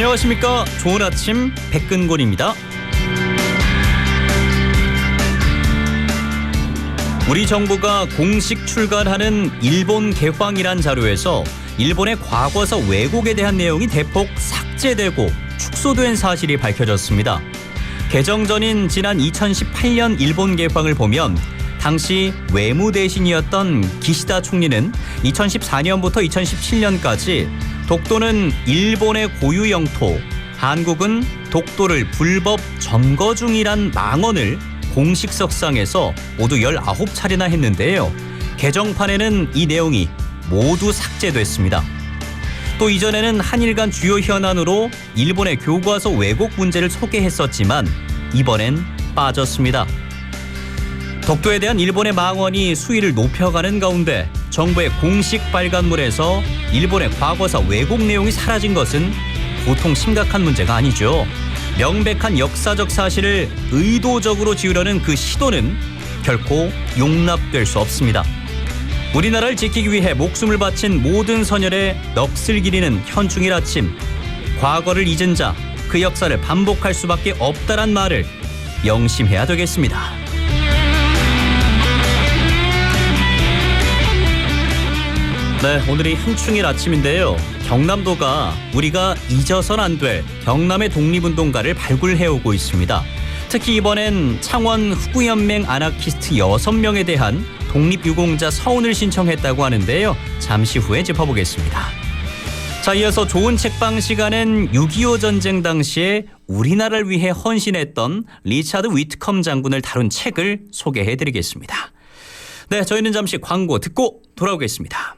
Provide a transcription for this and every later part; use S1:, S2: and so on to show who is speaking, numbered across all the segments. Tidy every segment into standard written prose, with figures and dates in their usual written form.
S1: 안녕하십니까. 좋은 아침 백근곤입니다. 우리 정부가 공식 출간하는 일본 개황이란 자료에서 일본의 과거사 왜곡에 대한 내용이 대폭 삭제되고 축소된 사실이 밝혀졌습니다. 개정 전인 지난 2018년 일본 개황을 보면 당시 외무대신이었던 기시다 총리는 2014년부터 2017년까지 독도는 일본의 고유 영토, 한국은 독도를 불법 점거 중이란 망언을 공식 석상에서 모두 19차례나 했는데요. 개정판에는 이 내용이 모두 삭제됐습니다. 또 이전에는 한일 간 주요 현안으로 일본의 교과서 왜곡 문제를 소개했었지만 이번엔 빠졌습니다. 독도에 대한 일본의 망언이 수위를 높여가는 가운데 정부의 공식 발간물에서 일본의 과거사 왜곡 내용이 사라진 것은 보통 심각한 문제가 아니죠. 명백한 역사적 사실을 의도적으로 지우려는 그 시도는 결코 용납될 수 없습니다. 우리나라를 지키기 위해 목숨을 바친 모든 선열의 넋을 기리는 현충일 아침. 과거를 잊은 자, 그 역사를 반복할 수밖에 없다란 말을 명심해야 되겠습니다. 네, 오늘이 현충일 아침인데요. 경남도가 우리가 잊어선 안 될 경남의 독립운동가를 발굴해오고 있습니다. 특히 이번엔 창원 후구연맹 아나키스트 6명에 대한 독립유공자 서훈을 신청했다고 하는데요. 잠시 후에 짚어보겠습니다. 자, 이어서 좋은 책방 시간엔 6.25 전쟁 당시에 우리나라를 위해 헌신했던 리차드 위트컴 장군을 다룬 책을 소개해드리겠습니다. 네, 저희는 잠시 광고 듣고 돌아오겠습니다.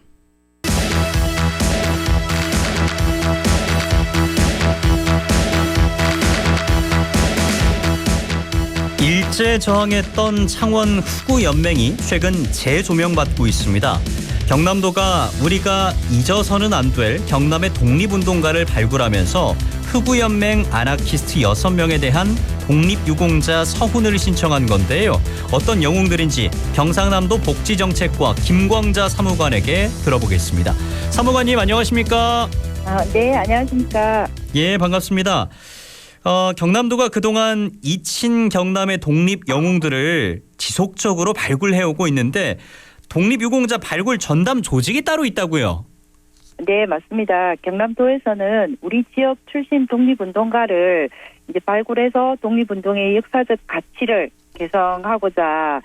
S1: 일제 저항했던 창원 후구연맹이 최근 재조명받고 있습니다. 경남도가 우리가 잊어서는 안 될 경남의 독립운동가를 발굴하면서 후구연맹 아나키스트 6명에 대한 독립유공자 서훈을 신청한 건데요. 어떤 영웅들인지 경상남도 복지정책과 김광자 사무관에게 들어보겠습니다. 사무관님 안녕하십니까?
S2: 네, 안녕하십니까?
S1: 예, 반갑습니다. 경남도가 그동안 잊힌 경남의 독립 영웅들을 지속적으로 발굴해오고 있는데 독립유공자 발굴 전담 조직이 따로 있다고요?
S2: 네, 맞습니다. 경남도에서는 우리 지역 출신 독립운동가를 이제 발굴해서 독립운동의 역사적 가치를 개성하고자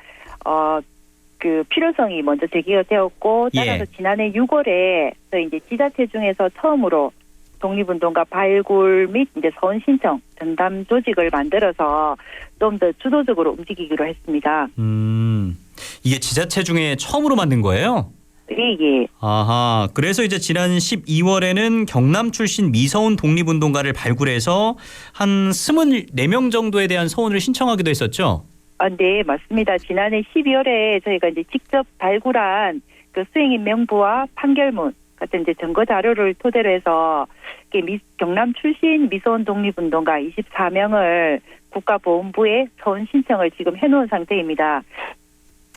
S2: 그 필요성이 먼저 제기가 되었고 따라서 지난해 6월에 저희 이제 지자체 중에서 처음으로 독립운동가 발굴 및 이제 서훈 신청 전담 조직을 만들어서 좀 더 주도적으로 움직이기로 했습니다.
S1: 이게 지자체 중에 처음으로 만든 거예요?
S2: 예.
S1: 아하, 그래서 이제 지난 12월에는 경남 출신 미서훈 독립운동가를 발굴해서 한 24명 정도에 대한 서훈을 신청하기도 했었죠?
S2: 네, 맞습니다. 지난해 12월에 저희가 이제 직접 발굴한 그 수행인 명부와 판결문 같은 이제 증거 자료를 토대로 해서 경남 출신 미서훈 독립운동가 24명을 국가보훈부에 서훈 신청을 지금 해놓은 상태입니다.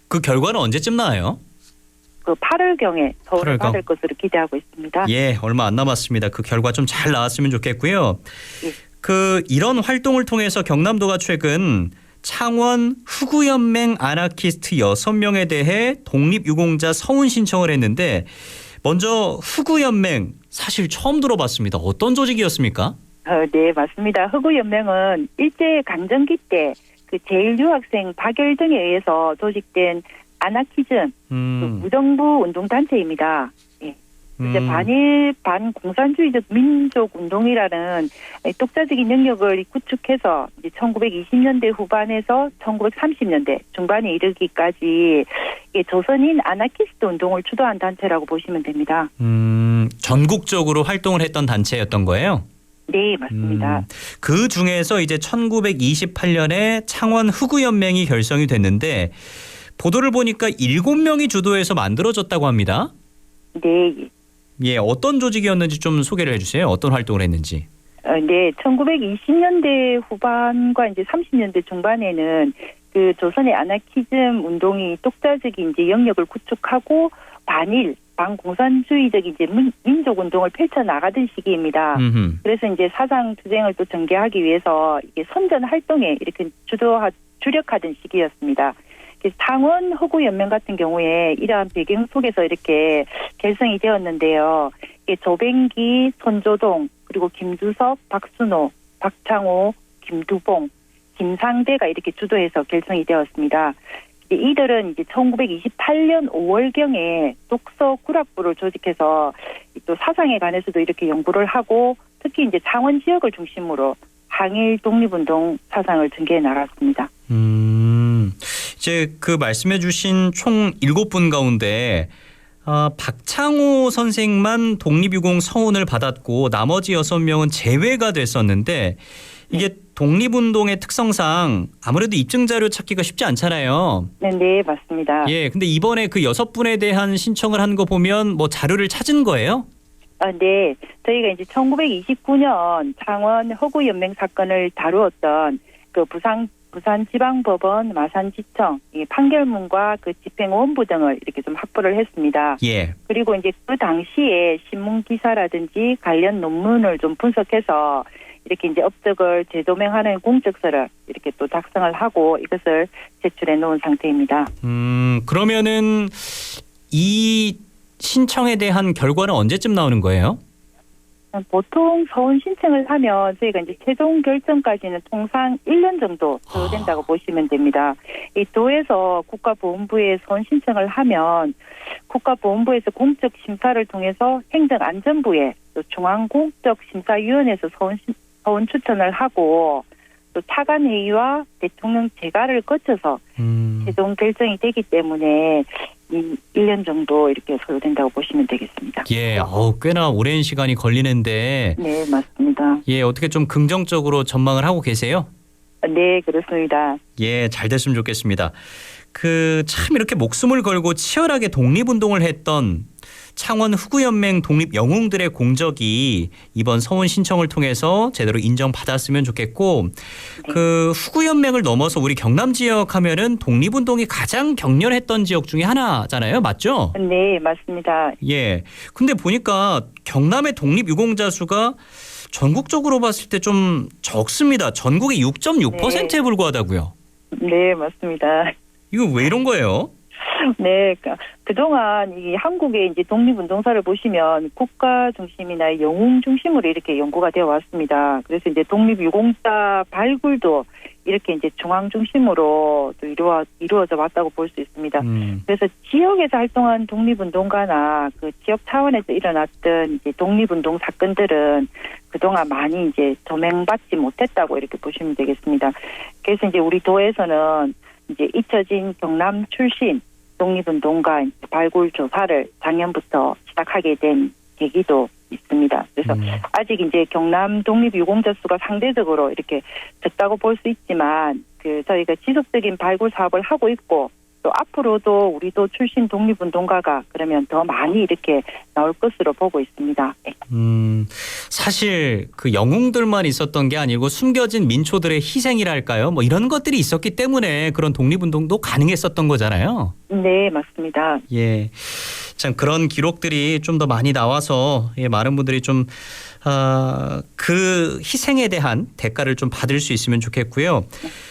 S1: 그 결과는 언제쯤 나와요?
S2: 그 8월경에 서울을
S1: 8월경.
S2: 받을 것으로 기대하고 있습니다.
S1: 예, 얼마 안 남았습니다. 그 결과 좀 잘 나왔으면 좋겠고요.
S2: 예.
S1: 이런 활동을 통해서 경남도가 최근 창원 후구연맹 아나키스트 6명에 대해 독립유공자 서훈 신청을 했는데 먼저 후구연맹 사실 처음 들어봤습니다. 어떤 조직이었습니까?
S2: 네, 맞습니다. 후구연맹은 일제 강점기 때 그 제1유학생 박열 등에 의해서 조직된 아나키즘 그 무정부 운동단체입니다. 예. 이제 반일 반공산주의적 민족운동이라는 독자적인 영역을 구축해서 이제 1920년대 후반에서 1930년대 중반에 이르기까지 조선인 아나키스트 운동을 주도한 단체라고 보시면 됩니다.
S1: 전국적으로 활동을 했던 단체였던 거예요?
S2: 네, 맞습니다.
S1: 그 중에서 이제 1928년에 창원 후구연맹이 결성이 됐는데 보도를 보니까 7명이 주도해서 만들어졌다고 합니다.
S2: 네.
S1: 예, 어떤 조직이었는지 좀 소개를 해주세요. 어떤 활동을 했는지.
S2: 네, 1920년대 후반과 이제 30년대 중반에는 그 조선의 아나키즘 운동이 독자적인 이제 영역을 구축하고 반일 반공산주의적 이제 민족 운동을 펼쳐 나가던 시기입니다. 그래서 이제 사상 투쟁을 또 전개하기 위해서 이게 선전 활동에 이렇게 주력하던 시기였습니다. 창원 허구 연맹 같은 경우에 이러한 배경 속에서 이렇게 결성이 되었는데요. 조뱅기, 손조동, 그리고 김두섭, 박순호, 박창호, 김두봉, 김상대가 이렇게 주도해서 결성이 되었습니다. 이들은 이제 1928년 5월경에 독서 구락부를 조직해서 또 사상에 관해서도 이렇게 연구를 하고 특히 이제 창원 지역을 중심으로 항일 독립운동 사상을 전개해 나갔습니다.
S1: 이제 그 말씀해 주신 총 7분 가운데 박창호 선생만 독립유공 서훈을 받았고 나머지 6명은 제외가 됐었는데 이게 독립운동의 특성상 아무래도 입증자료 찾기가 쉽지 않잖아요.
S2: 네, 맞습니다.
S1: 예, 근데 이번에 그 6분에 대한 신청을 한 거 보면 뭐 자료를 찾은 거예요?
S2: 네. 저희가 이제 1929년 창원 허구연맹 사건을 다루었던 그 부산지방법원 마산지청 판결문과 그 집행원부 등을 이렇게 좀 확보를 했습니다.
S1: 예.
S2: 그리고 이제 그 당시에 신문 기사라든지 관련 논문을 좀 분석해서 이렇게 이제 업적을 재조명하는 공적서를 이렇게 또 작성을 하고 이것을 제출해 놓은 상태입니다.
S1: 그러면은 이 신청에 대한 결과는 언제쯤 나오는 거예요?
S2: 보통 서원 신청을 하면 저희가 이제 최종 결정까지는 통상 1년 정도 소요된다고 보시면 됩니다. 이 도에서 국가보훈부에 서원 신청을 하면 국가보훈부에서 공적 심사를 통해서 행정안전부에 또 중앙공적심사위원회에서 서원 추천을 하고 또 차관회의와 대통령 재가를 거쳐서 최종 결정이 되기 때문에 1년 정도 이렇게 소요된다고 보시면 되겠습니다.
S1: 예, 꽤나 오랜 시간이 걸리는데.
S2: 네, 맞습니다.
S1: 예, 어떻게 좀 긍정적으로 전망을 하고 계세요?
S2: 네, 그렇습니다.
S1: 예, 잘 됐으면 좋겠습니다. 참 이렇게 목숨을 걸고 치열하게 독립운동을 했던 창원 흑우연맹 독립 영웅들의 공적이 이번 서원 신청을 통해서 제대로 인정받았으면 좋겠고 그 흑우연맹을 넘어서 우리 경남 지역 하면은 독립운동이 가장 격렬했던 지역 중에 하나잖아요. 맞죠?
S2: 네, 맞습니다.
S1: 예. 근데 보니까 경남의 독립유공자 수가 전국적으로 봤을 때 좀 적습니다. 전국의 6.6%에 불과하다고요.
S2: 네, 맞습니다.
S1: 이거 왜 이런 거예요?
S2: 네, 그동안 이 한국의 이제 독립운동사를 보시면 국가 중심이나 영웅 중심으로 이렇게 연구가 되어 왔습니다. 그래서 이제 독립유공자 발굴도 이렇게 이제 중앙 중심으로 또 이루어져 왔다고 볼 수 있습니다. 그래서 지역에서 활동한 독립운동가나 그 지역 차원에서 일어났던 이제 독립운동 사건들은 그동안 많이 이제 조명받지 못했다고 이렇게 보시면 되겠습니다. 그래서 이제 우리 도에서는 이제 잊혀진 경남 출신 독립운동가 발굴 조사를 작년부터 시작하게 된 계기도 있습니다. 그래서 아직 이제 경남 독립유공자 수가 상대적으로 이렇게 적다고 볼 수 있지만 저희가 지속적인 발굴 사업을 하고 있고 또 앞으로도 우리도 출신 독립운동가가 그러면 더 많이 이렇게 나올 것으로 보고 있습니다.
S1: 사실 그 영웅들만 있었던 게 아니고 숨겨진 민초들의 희생이랄까요? 뭐 이런 것들이 있었기 때문에 그런 독립운동도 가능했었던 거잖아요.
S2: 네, 맞습니다.
S1: 예. 참 그런 기록들이 좀 더 많이 나와서 많은 분들이 좀 그 희생에 대한 대가를 좀 받을 수 있으면 좋겠고요.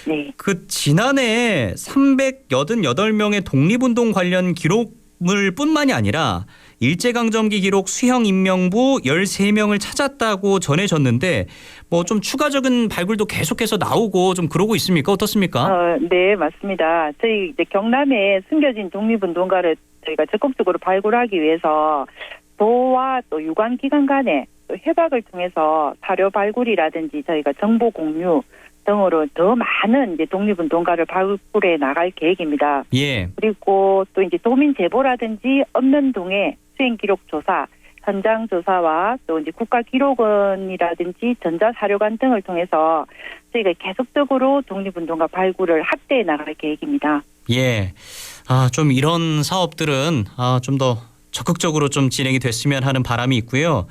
S2: 네.
S1: 그 지난해 388명의 독립운동 관련 기록물 뿐만이 아니라 일제강점기 기록 수형 인명부 13명을 찾았다고 전해졌는데 뭐 좀 추가적인 발굴도 계속해서 나오고 좀 그러고 있습니까? 어떻습니까?
S2: 네, 맞습니다. 저희 이제 경남에 숨겨진 독립운동가를 저희가 적극적으로 발굴하기 위해서 도와 또 유관기관 간에 또 협약을 통해서 사료 발굴이라든지 저희가 정보 공유 등으로 더 많은 이제 독립운동가를 발굴해 나갈 계획입니다.
S1: 예.
S2: 그리고 또 이제 도민 제보라든지 읍면동의 수행 기록 조사, 현장 조사와 또 이제 국가기록원이라든지 전자사료관 등을 통해서 저희가 계속적으로 독립운동가 발굴을 확대해 나갈 계획입니다.
S1: 예. 좀 이런 사업들은 좀 더 적극적으로 좀 진행이 됐으면 하는 바람이 있고요.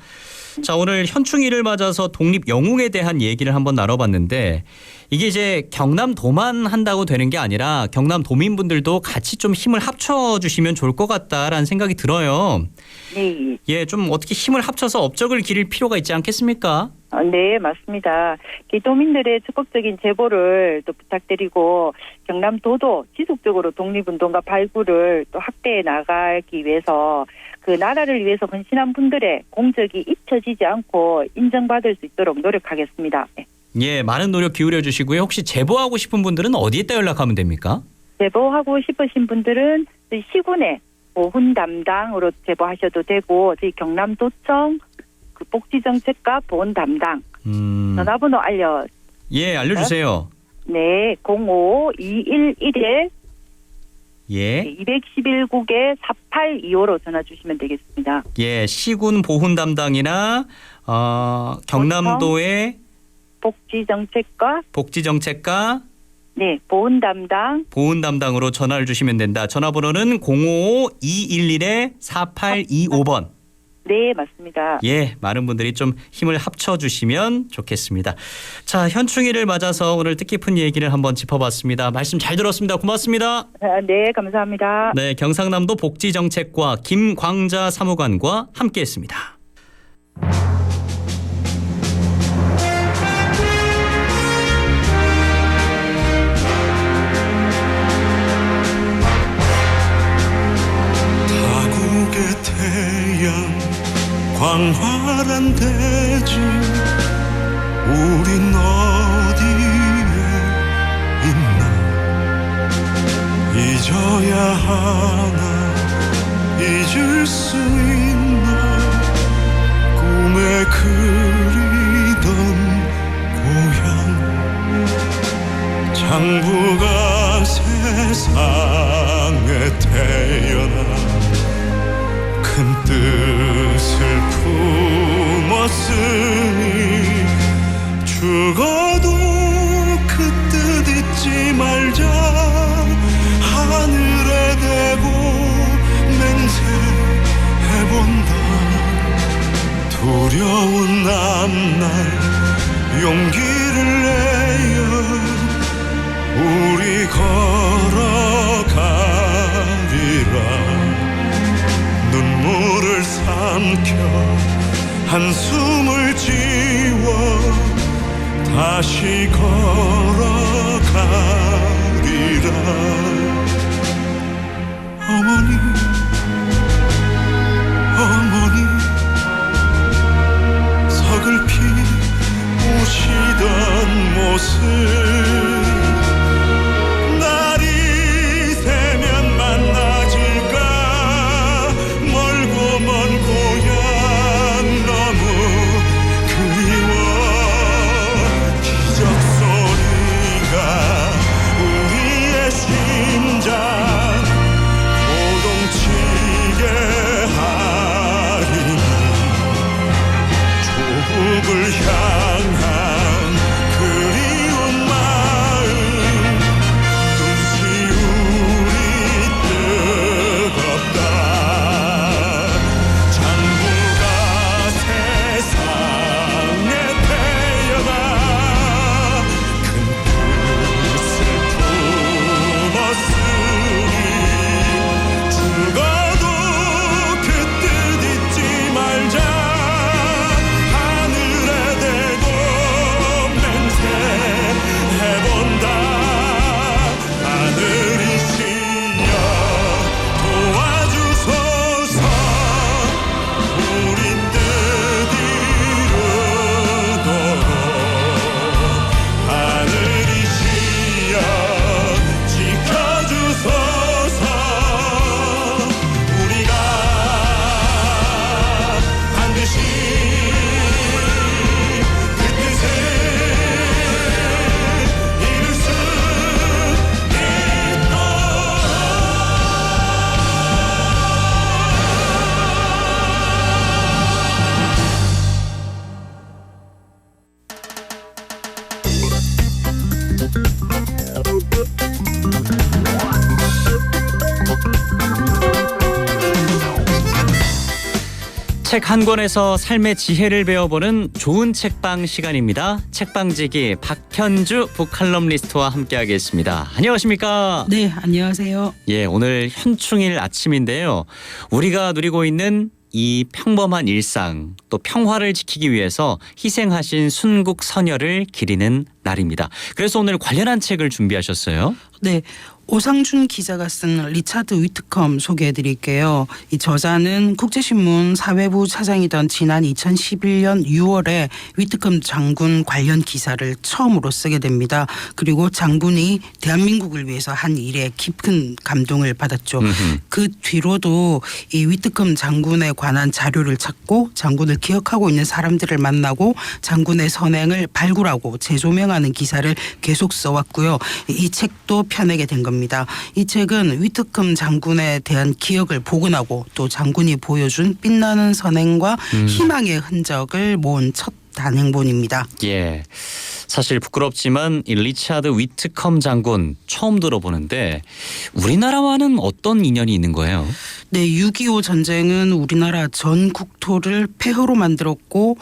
S1: 자, 오늘 현충일을 맞아서 독립 영웅에 대한 얘기를 한번 나눠봤는데 이게 이제 경남도만 한다고 되는 게 아니라 경남 도민분들도 같이 좀 힘을 합쳐주시면 좋을 것 같다라는 생각이 들어요.
S2: 네.
S1: 예, 좀 어떻게 힘을 합쳐서 업적을 기릴 필요가 있지 않겠습니까?
S2: 네, 맞습니다. 도민들의 적극적인 제보를 또 부탁드리고 경남도도 지속적으로 독립운동가 발굴을 또 확대해 나가기 위해서 그 나라를 위해서 헌신한 분들의 공적이 잊혀지지 않고 인정받을 수 있도록 노력하겠습니다. 네.
S1: 예, 많은 노력 기울여 주시고요. 혹시 제보하고 싶은 분들은 어디에다 연락하면 됩니까?
S2: 제보하고 싶으신 분들은 저희 시군의 보훈 담당으로 제보하셔도 되고 저희 경남도청 그 복지정책과 보훈 담당 전화번호
S1: 예, 알려주세요.
S2: 네, 05211에
S1: 예.
S2: 211국에 4825로 전화 주시면 되겠습니다.
S1: 예, 시군 보훈 담당이나 경남도의
S2: 복지정책과
S1: 복지정책과
S2: 네, 보훈 담당
S1: 보훈 담당으로 전화를 주시면 된다. 전화번호는 055-211-4825번.
S2: 네, 맞습니다.
S1: 예, 많은 분들이 좀 힘을 합쳐주시면 좋겠습니다. 자, 현충일을 맞아서 오늘 뜻깊은 얘기를 한번 짚어봤습니다. 말씀 잘 들었습니다. 고맙습니다.
S2: 네, 감사합니다.
S1: 네, 경상남도 복지정책과 김광자 사무관과 함께했습니다.
S3: 광활한 대지 우린 어디에 있나 잊어야 하나 잊을 수 있나 꿈에 그리던 고향 장부가 세상에 태어나 큰 뜻을 품었으니 죽어도 그 뜻 잊지 말자 하늘에 대고 맹세해본다 두려운 앞날 용기를 내어 우리 걸어가리라 눈물을 삼켜 한숨을 지워 다시 걸어가리라 어머니 어머니 서글피 우시던 모습 기적 소리
S1: 책 한 권에서 삶의 지혜를 배워보는 좋은 책방 시간입니다. 책방지기 박현주 북칼럼니스트와 함께하겠습니다. 안녕하십니까?
S4: 네, 안녕하세요.
S1: 예, 오늘 현충일 아침인데요. 우리가 누리고 있는 이 평범한 일상 또 평화를 지키기 위해서 희생하신 순국 선열을 기리는 날입니다. 그래서 오늘 관련한 책을 준비하셨어요.
S4: 네, 오상준 기자가 쓴 리차드 위트컴 소개해드릴게요. 이 저자는 국제신문 사회부 차장이던 지난 2011년 6월에 위트컴 장군 관련 기사를 처음으로 쓰게 됩니다. 그리고 장군이 대한민국을 위해서 한 일에 깊은 감동을 받았죠. 그 뒤로도 이 위트컴 장군에 관한 자료를 찾고 장군을 기억하고 있는 사람들을 만나고 장군의 선행을 발굴하고 재조명하는 기사를 계속 써왔고요. 이 책도 펴내게 된 겁니다. 이 책은 위트컴 장군에 대한 기억을 복원하고 또 장군이 보여준 빛나는 선행과 희망의 흔적을 모은 첫 단행본입니다.
S1: 예, 사실 부끄럽지만 이 리차드 위트컴 장군 처음 들어보는데 우리나라와는 어떤 인연이 있는 거예요?
S4: 네, 6.25 전쟁은 우리나라 전 국토를 폐허로 만들었고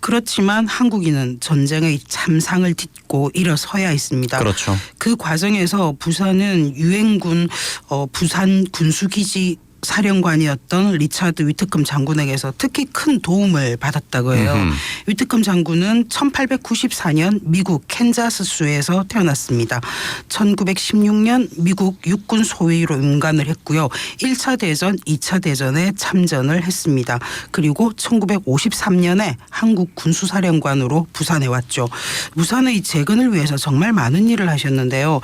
S4: 그렇지만 한국인은 전쟁의 참상을 딛고 일어서야 했습니다.
S1: 그렇죠.
S4: 그 과정에서 부산은 유엔군 부산 군수기지 사령관이었던 리차드 위트컴 장군에게서 특히 큰 도움을 받았다고 해요. 위트컴 장군은 1894년 미국 캔자스주에서 태어났습니다. 1916년 미국 육군 소위로 임관을 했고요. 1차 대전, 2차 대전에 참전을 했습니다. 그리고 1953년에 한국 군수사령관으로 부산에 왔죠. 부산의 재건을 위해서 정말 많은 일을 하셨는데요.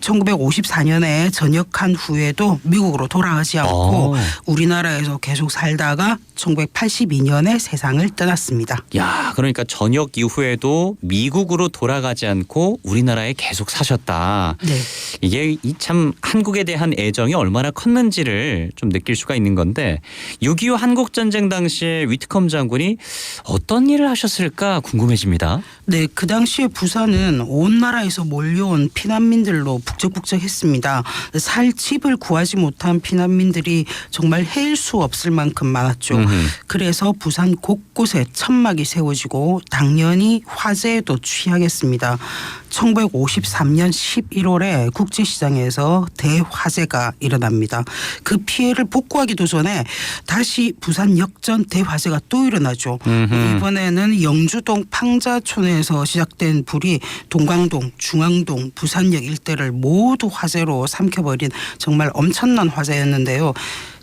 S4: 1954년에 전역한 후에도 미국으로 돌아가지 않고 우리나라에서 계속 살다가 1982년에 세상을 떠났습니다.
S1: 야, 그러니까 전역 이후에도 미국으로 돌아가지 않고 우리나라에 계속 사셨다.
S4: 네.
S1: 이게 참 한국에 대한 애정이 얼마나 컸는지를 좀 느낄 수가 있는 건데 6.25 한국전쟁 당시에 위트컴 장군이 어떤 일을 하셨을까 궁금해집니다.
S4: 네, 그 당시에 부산은 온 나라에서 몰려온 피난민들로 북적북적했습니다. 살 집을 구하지 못한 피난민들이 정말 헤일 수 없을 만큼 많았죠. 그래서 부산 곳곳에 천막이 세워지고 당연히 화재에도 취하겠습니다. 1953년 11월에 국제시장에서 대화재가 일어납니다. 그 피해를 복구하기도 전에 다시 부산 역전 대화재가 또 일어나죠. 이번에는 영주동 팡자촌에서 시작된 불이 동강동, 중앙동, 부산역 일대를 모두 화재로 삼켜버린 정말 엄청난 화재였는데요.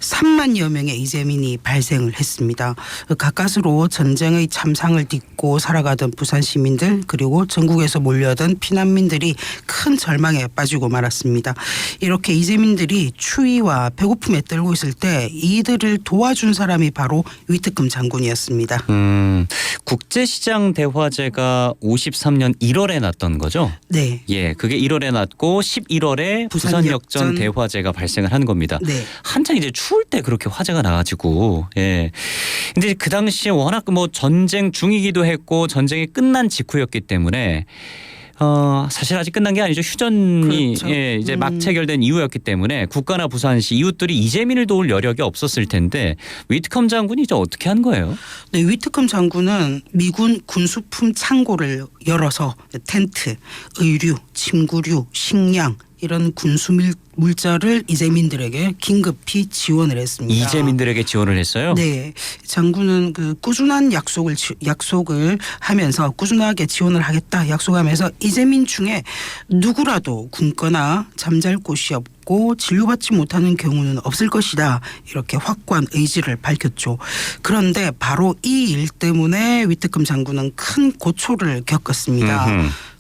S4: 3만여 명의 이재민이 발생을 했습니다. 가까스로 전쟁의 참상을 딛고 살아가던 부산 시민들 그리고 전국에서 몰려든 피난민들이 큰 절망에 빠지고 말았습니다. 이렇게 이재민들이 추위와 배고픔에 떨고 있을 때 이들을 도와준 사람이 바로 위트컴 장군이었습니다.
S1: 국제시장 대화재가 53년 1월에 났던 거죠?
S4: 네.
S1: 예, 그게 1월에 났고 11월에 부산 역전 대화재가 발생을 한 겁니다.
S4: 네.
S1: 한창 이제 추울 때 그렇게 화재가 나가지고 예. 근데 그 당시에 워낙 뭐 전쟁 중이기도 했고 전쟁이 끝난 직후였기 때문에 사실 아직 끝난 게 아니죠. 휴전이
S4: 그렇죠.
S1: 예, 이제 막 체결된 이후였기 때문에 국가나 부산시 이웃들이 이재민을 도울 여력이 없었을 텐데 위트컴 장군이 이제 어떻게 한 거예요?
S4: 네, 위트컴 장군은 미군 군수품 창고를 열어서 텐트, 의류, 침구류, 식량 이런 군수 물자를 이재민들에게 긴급히 지원을 했습니다.
S1: 이재민들에게 지원을 했어요?
S4: 네, 장군은 그 꾸준한 약속을 하면서 꾸준하게 지원을 하겠다 약속하면서 이재민 중에 누구라도 굶거나 잠잘 곳이 없고 진료받지 못하는 경우는 없을 것이다 이렇게 확고한 의지를 밝혔죠. 그런데 바로 이 일 때문에 위트컴 장군은 큰 고초를 겪었습니다.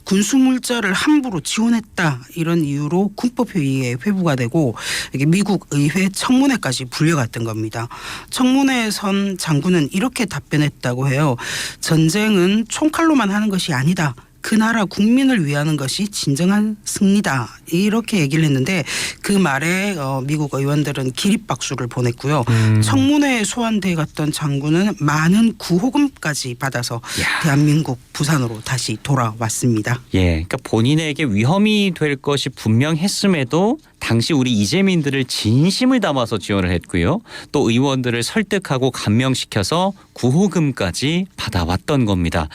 S4: 군수물자를 함부로 지원했다 이런 이유로 군법회의에 회부가 되고 이게 미국 의회 청문회까지 불려갔던 겁니다. 청문회에 선 장군은 이렇게 답변했다고 해요. 전쟁은 총칼로만 하는 것이 아니다. 그 나라 국민을 위하는 것이 진정한 승리다 이렇게 얘기를 했는데 그 말에 미국 의원들은 기립박수를 보냈고요. 청문회에 소환돼 갔던 장군은 많은 구호금까지 받아서 대한민국 부산으로 다시 돌아왔습니다.
S1: 예, 그러니까 본인에게 위험이 될 것이 분명했음에도 당시 우리 이재민들을 진심을 담아서 지원을 했고요. 또 의원들을 설득하고 감명시켜서 구호금까지 받아왔던 겁니다.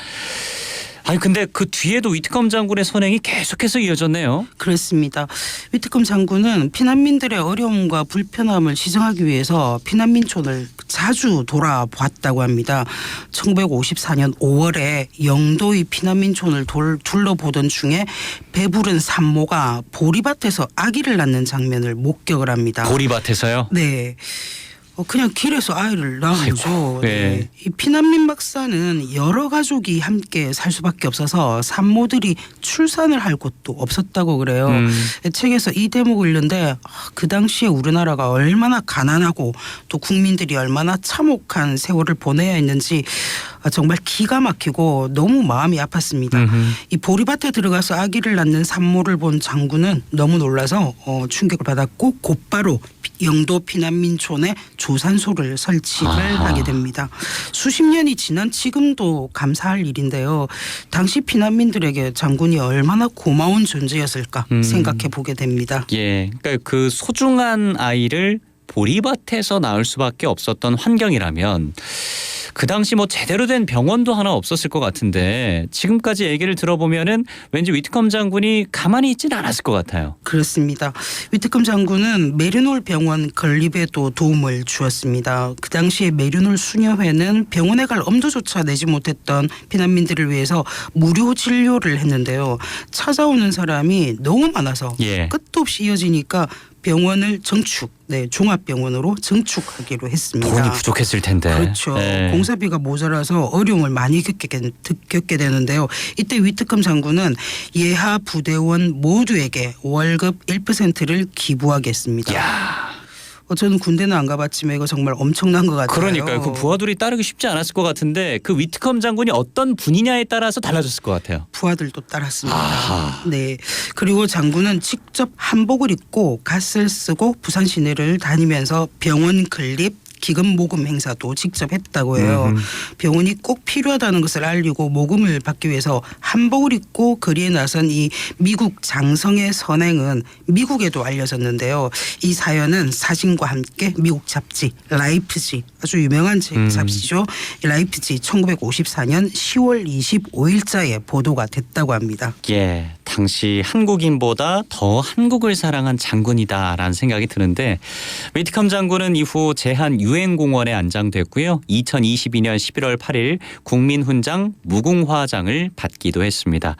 S1: 아니 근데 그 뒤에도 위트컴 장군의 선행이 계속해서 이어졌네요.
S4: 그렇습니다. 위트컴 장군은 피난민들의 어려움과 불편함을 시정하기 위해서 피난민촌을 자주 돌아봤다고 합니다. 1954년 5월에 영도의 피난민촌을 둘러보던 중에 배부른 산모가 보리밭에서 아기를 낳는 장면을 목격을 합니다.
S1: 보리밭에서요?
S4: 네. 그냥 길에서 아이를 낳은 거죠.
S1: 네.
S4: 네. 이 피난민 박사는 여러 가족이 함께 살 수밖에 없어서 산모들이 출산을 할 곳도 없었다고 그래요. 책에서 이 대목을 읽는데 그 당시에 우리나라가 얼마나 가난하고 또 국민들이 얼마나 참혹한 세월을 보내야 했는지 정말 기가 막히고 너무 마음이 아팠습니다. 이 보리밭에 들어가서 아기를 낳는 산모를 본 장군은 너무 놀라서 충격을 받았고 곧바로 영도 피난민촌에 조산소를 설치를 하게 됩니다. 수십 년이 지난 지금도 감사할 일인데요. 당시 피난민들에게 장군이 얼마나 고마운 존재였을까 생각해 보게 됩니다.
S1: 예, 그러니까 그 소중한 아이를 보리밭에서 낳을 수밖에 없었던 환경이라면 그 당시 뭐 제대로 된 병원도 하나 없었을 것 같은데 지금까지 얘기를 들어보면은 왠지 위트컴 장군이 가만히 있진 않았을 것 같아요.
S4: 그렇습니다. 위트컴 장군은 메르놀 병원 건립에도 도움을 주었습니다. 그 당시에 메르놀 수녀회는 병원에 갈 엄두조차 내지 못했던 피난민들을 위해서 무료 진료를 했는데요. 찾아오는 사람이 너무 많아서 끝도 없이 이어지니까 병원을 종합병원으로 증축하기로 했습니다.
S1: 돈이 부족했을 텐데.
S4: 그렇죠.
S1: 네.
S4: 공사비가 모자라서 어려움을 많이 겪게 되는데요. 이때 위트컴 장군은 예하 부대원 모두에게 월급 1%를 기부하겠습니다.
S1: 야.
S4: 저는 군대는 안 가봤지만 이거 정말 엄청난 것 같아요.
S1: 그러니까요. 그 부하들이 따르기 쉽지 않았을 것 같은데 그 위트컴 장군이 어떤 분이냐에 따라서 달라졌을 것 같아요.
S4: 부하들도 따랐습니다. 네. 그리고 장군은 직접 한복을 입고 갓을 쓰고 부산 시내를 다니면서 병원 건립 기금 모금 행사도 직접 했다고 해요. 병원이 꼭 필요하다는 것을 알리고 모금을 받기 위해서 한복을 입고 거리에 나선 이 미국 장성의 선행은 미국에도 알려졌는데요. 이 사연은 사진과 함께 미국 잡지 라이프지 아주 유명한 잡지죠. 라이프지 1954년 10월 25일자에 보도가 됐다고 합니다.
S1: 예, 당시 한국인보다 더 한국을 사랑한 장군이다라는 생각이 드는데 위트컴 장군은 이후 제한 유엔공원에 안장됐고요. 2022년 11월 8일 국민훈장 무궁화장을 받기도 했습니다.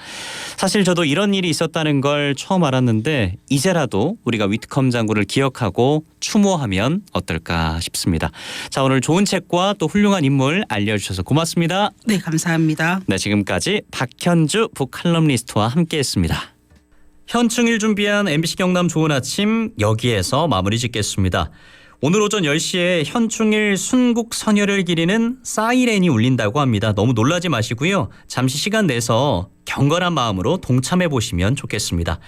S1: 사실 저도 이런 일이 있었다는 걸 처음 알았는데 이제라도 우리가 위트컴 장군을 기억하고 추모하면 어떨까 싶습니다. 자, 오늘 좋은 책과 또 훌륭한 인물 알려주셔서 고맙습니다.
S4: 네, 감사합니다.
S1: 네, 지금까지 박현주 북칼럼니스트와 함께했습니다. 현충일 준비한 MBC 경남 좋은 아침 여기에서 마무리 짓겠습니다. 오늘 오전 10시에 현충일 순국 선열을 기리는 사이렌이 울린다고 합니다. 너무 놀라지 마시고요. 잠시 시간 내서 경건한 마음으로 동참해 보시면 좋겠습니다.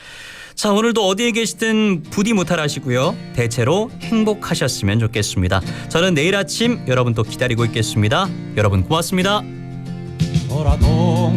S1: 자, 오늘도 어디에 계시든 부디 무탈하시고요. 대체로 행복하셨으면 좋겠습니다. 저는 내일 아침 여러분 또 기다리고 있겠습니다. 여러분 고맙습니다.